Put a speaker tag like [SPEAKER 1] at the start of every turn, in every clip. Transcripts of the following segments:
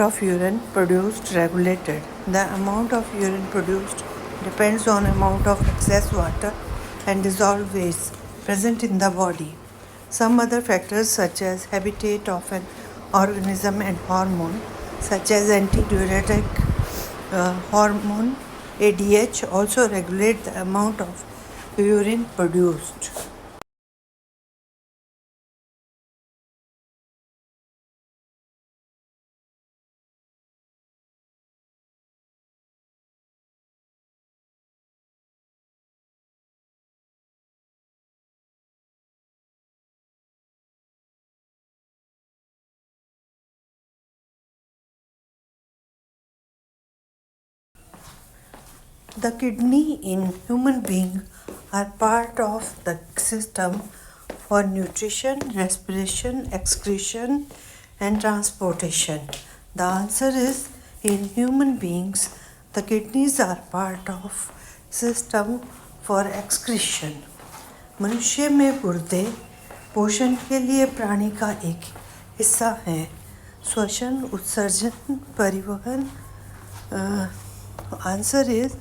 [SPEAKER 1] amount of urine produced regulated. The amount of urine produced depends on amount of excess water and dissolved waste present in the body. Some other factors such as habitat of an organism and hormone such as antidiuretic hormone ADH also regulate the amount of urine produced. The kidney in human being are part of the system for nutrition, respiration, excretion and transportation. The answer is in human beings the kidneys are part of system for excretion. मनुष्य में गुर्दे पोषण के लिए प्राणी का एक हिस्सा है. श्वसन, उत्सर्जन, परिवहन. आंसर इज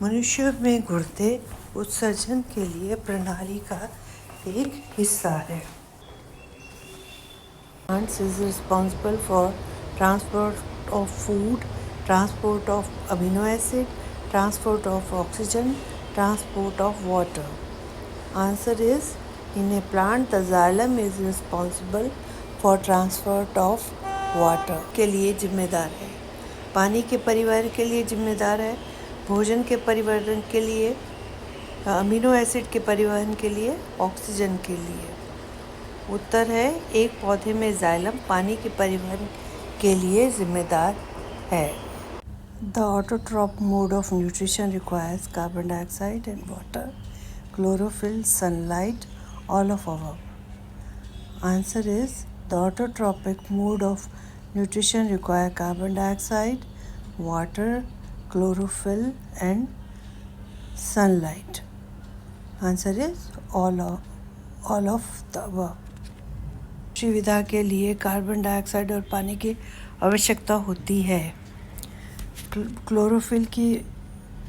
[SPEAKER 1] मनुष्य में गुर्दे उत्सर्जन के लिए प्रणाली का एक हिस्सा है. Plants is responsible for transport of food, transport of amino acid, transport of oxygen, transport of water. Answer is in a plant the xylem is responsible for transport of water के लिए जिम्मेदार है. पानी के परिवहन के लिए जिम्मेदार है. भोजन के परिवहन के लिए, अमीनो एसिड के परिवहन के लिए, ऑक्सीजन के लिए. उत्तर है एक पौधे में जाइलम पानी के परिवहन के लिए जिम्मेदार है. The autotroph mode of nutrition requires carbon dioxide and water, chlorophyll, sunlight, all of above. Answer is the autotrophic mode of nutrition require carbon dioxide, water, chlorophyll and sunlight. Answer is all of the above. विधा के लिए carbon dioxide और पानी की आवश्यकता होती है. Chlorophyll की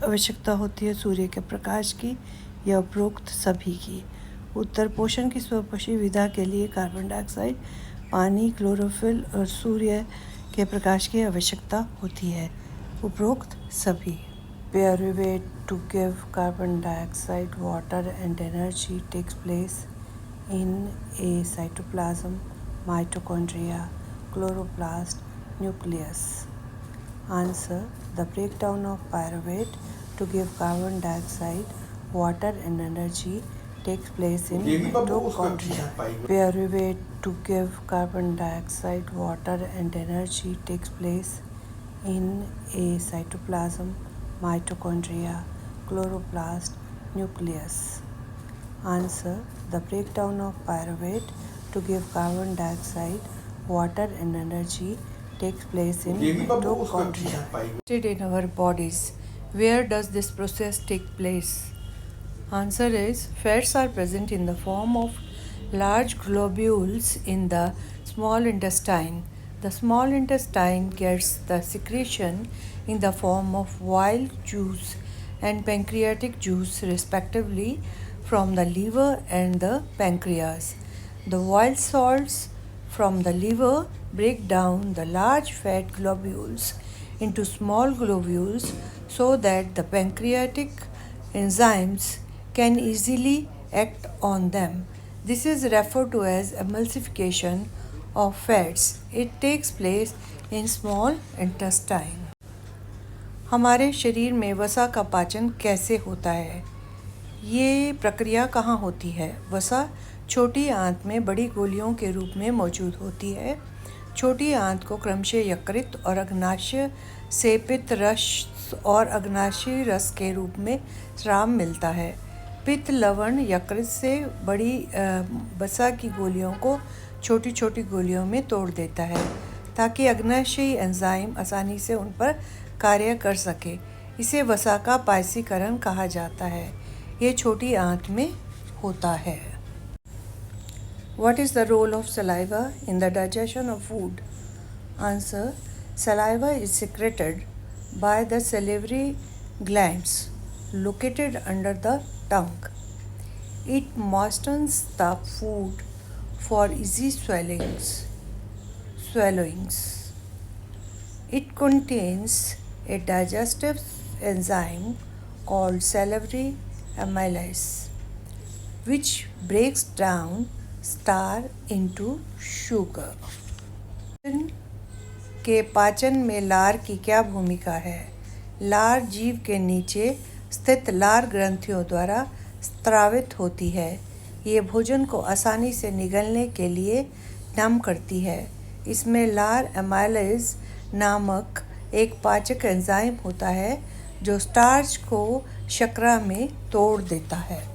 [SPEAKER 1] आवश्यकता होती है सूर्य के प्रकाश की या उपरोक्त सभी की. उत्तर पोषण की स्वपोषी विधा के लिए कार्बन डाइऑक्साइड, पानी, क्लोरोफिल और सूर्य के प्रकाश की आवश्यकता होती है. उपरोक्त सभी. Pyruvate to give carbon dioxide, water and energy takes place in a cytoplasm, mitochondria, chloroplast, nucleus. Answer the breakdown of pyruvate to give carbon dioxide, water and energy takes place in mitochondria. Pyruvate to give carbon dioxide, water and energy takes place in a cytoplasm, mitochondria, chloroplast, nucleus. Answer the breakdown of pyruvate to give carbon dioxide, water and energy takes place in mitochondria. In our bodies, where does this process take place? Answer is fats are present in the form of large globules in the small intestine. The small intestine gets the secretion in the form of bile juice and pancreatic juice respectively from the liver and the pancreas. The bile salts from the liver break down the large fat globules into small globules so that the pancreatic enzymes can easily act on them. This is referred to as emulsification of fats. It takes place in small intestine. हमारे शरीर में वसा का पाचन कैसे होता है? ये प्रक्रिया कहाँ होती है? वसा छोटी आंत में बड़ी गोलियों के रूप में मौजूद होती है. छोटी आंत को क्रमशः यकृत और अग्नाशय से पित्त रस और अग्नाशयी रस के रूप में स्राव मिलता है. पित्त लवण यकृत से बड़ी वसा की गोलियों को छोटी छोटी गोलियों में तोड़ देता है ताकि अग्नाशयी एंजाइम आसानी से उन पर कार्य कर सके. इसे वसा का पायसीकरण कहा जाता है. ये छोटी आंत में होता है. What is the role of saliva in the digestion of food? Answer. Saliva is secreted by the salivary glands located under the tongue. It moistens the food for easy swallowings. It contains a digestive enzyme called salivary amylase, which breaks down starch into sugar. के पाचन में लार की क्या भूमिका है? लार जीभ के नीचे स्थित लार ग्रंथियों द्वारा स्रावित होती है। ये भोजन को आसानी से निगलने के लिए नम करती है। इसमें लार एमाइलेज नामक एक पाचक एंजाइम होता है जो स्टार्च को शर्करा में तोड़ देता है।